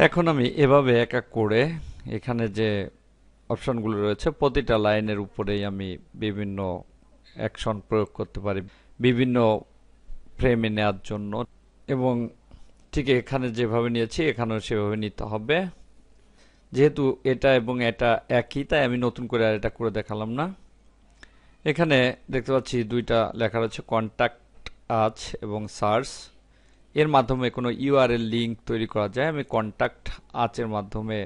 এখন আমি এভাবে এক এক করে এখানে যে অপশনগুলো রয়েছে প্রতিটা লাইনের উপরেই আমি বিভিন্ন অ্যাকশন প্রয়োগ করতে পারি বিভিন্ন ফ্রেমে নেওয়ার জন্য। এবং ঠিক এখানে যেভাবে নিয়েছি এখানেও সেভাবে নিতে হবে। যেহেতু এটা এবং এটা একই, তাই আমি নতুন করে আর এটা করে দেখালাম না। এখানে দেখতে পাচ্ছি দুইটা লেখা রয়েছে, কন্ট্যাক্ট আজ এবং সার্চ। এর মাধ্যমে কোনো ইউআরএল লিঙ্ক তৈরি করা যায়। আমি কন্ট্যাক্ট আজের মাধ্যমে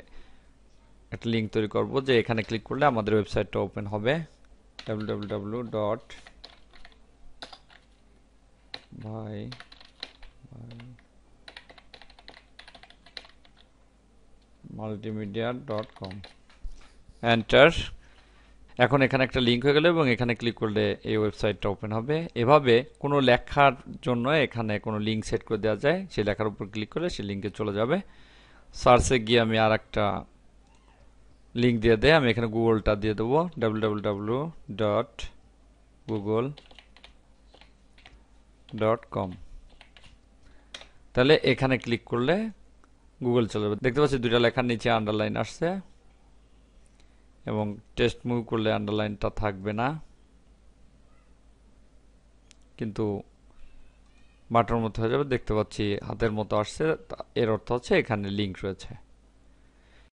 একটা লিঙ্ক তৈরি করব, যে এখানে ক্লিক করলে আমাদের ওয়েবসাইটটা ওপেন হবে www.multimedia.com। এন্টার। এখন এখানে একটা লিঙ্ক হয়ে গেল এবং এখানে ক্লিক করলে এই ওয়েবসাইটটা ওপেন হবে। এভাবে কোনো লেখার জন্য এখানে কোনো লিঙ্ক সেট করে দেওয়া যায়, সেই লেখার উপর ক্লিক করলে সেই লিঙ্কে চলে যাবে। সার্চে গিয়ে আমি আর একটা লিঙ্ক দিয়ে দেয়, আমি এখানে গুগলটা দিয়ে দেবো, www.google.com। তাহলে এখানে ক্লিক করলে গুগল চলে যাবে। দেখতে পাচ্ছি দুইটা লেখার নিচে আন্ডারলাইন আসছে, এবং টেক্সট মুভ করলে আন্ডারলাইনটা থাকবে না, কিন্তু বাটনের মতো হয়ে যাবে। দেখতে পাচ্ছি হাতের মতো আসছে, এর অর্থ হচ্ছে এখানে লিঙ্ক রয়েছে।